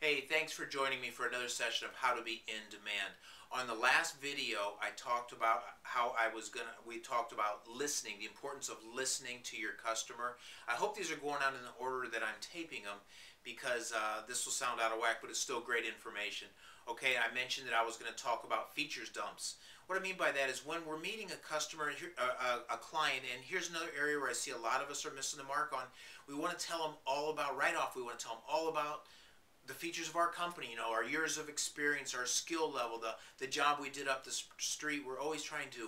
Hey, thanks for joining me for another session of how to be in demand. On the last video, I talked about how we talked about listening, the importance of listening to your customer. I hope these are going on in the order that I'm taping them because this will sound out of whack, but it's still great information. Okay, I mentioned that I was going to talk about features dumps. What I mean by that is when we're meeting a customer, a client, and here's another area where I see a lot of us are missing the mark on. We want to tell them all about, right off, we want to tell them all about the features of our company, our years of experience, our skill level, the job we did up the street. We're always trying to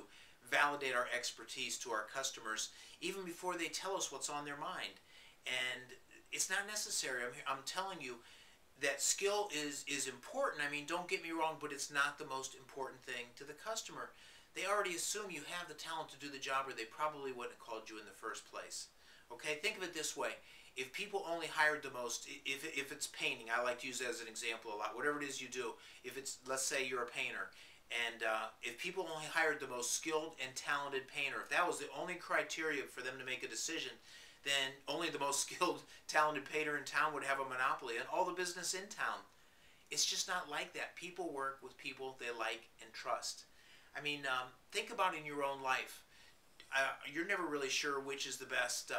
validate our expertise to our customers even before they tell us what's on their mind. And it's not necessary. I'm telling you that skill is important. I mean, don't get me wrong, but it's not the most important thing to the customer. They already assume you have the talent to do the job, or they probably wouldn't have called you in the first place. Okay, think of it this way. If people only hired the most, if it's painting, I like to use that as an example a lot, whatever it is you do, if it's, let's say you're a painter, and if people only hired the most skilled and talented painter, if that was the only criteria for them to make a decision, then only the most skilled, talented painter in town would have a monopoly on all the business in town. It's just not like that. People work with people they like and trust. I mean, think about in your own life. You're never really sure which is the best,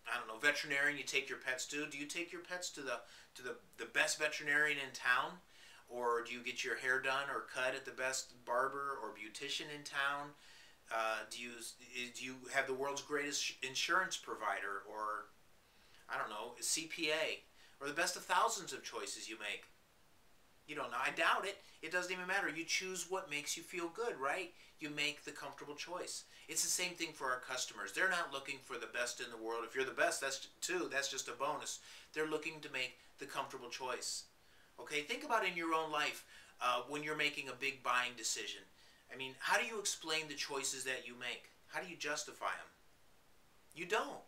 I don't know, veterinarian you take your pets to. Do you take your pets to the best veterinarian in town? Or do you get your hair done or cut at the best barber or beautician in town? Do you have the world's greatest insurance provider, or, I don't know, a CPA, or the best of thousands of choices you make? You don't know. I doubt it. It doesn't even matter. You choose what makes you feel good, right? You make the comfortable choice. It's the same thing for our customers. They're not looking for the best in the world. If you're the best, that's just a bonus. They're looking to make the comfortable choice. Okay, think about in your own life when you're making a big buying decision. I mean, how do you explain the choices that you make? How do you justify them? You don't.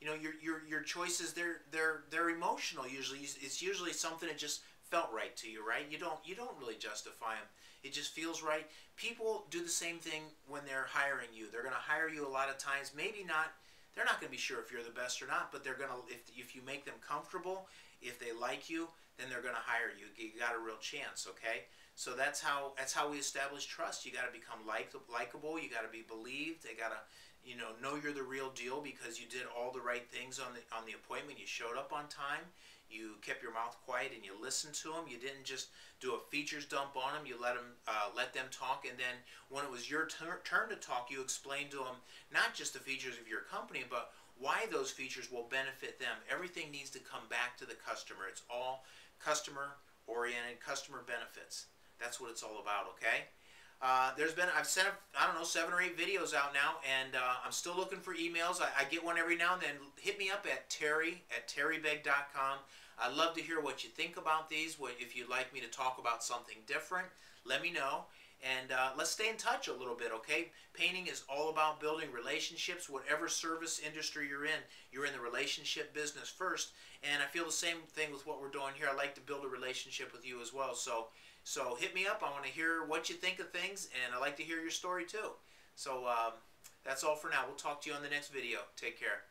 Your choices, they're emotional usually. It's usually something that just felt right to you, right? You don't really justify them. It just feels right. People do the same thing when they're hiring you. They're going to hire you a lot of times. Maybe not. They're not going to be sure if you're the best or not, but they're going to, if you make them comfortable, if they like you, then they're going to hire you. You got a real chance, okay? So that's how we establish trust. You got to become likable. You got to be believed. They got to know you're the real deal because you did all the right things on the appointment. You showed up on time. You kept your mouth quiet and you listened to them. You didn't just do a features dump on them. You let them talk, and then when it was your turn to talk, you explained to them not just the features of your company, but why those features will benefit them. Everything needs to come back to the customer. It's all customer-oriented, customer benefits. That's what it's all about, okay? I've sent, I don't know, 7 or 8 videos out now, and I'm still looking for emails. I get one every now and then. Hit me up at terry@terrybegg.com. I'd love to hear what you think about these. If you'd like me to talk about something different, let me know. And let's stay in touch a little bit, okay? Painting is all about building relationships. Whatever service industry you're in the relationship business first. And I feel the same thing with what we're doing here. I like to build a relationship with you as well. So hit me up. I want to hear what you think of things, and I like to hear your story too. So that's all for now. We'll talk to you on the next video. Take care.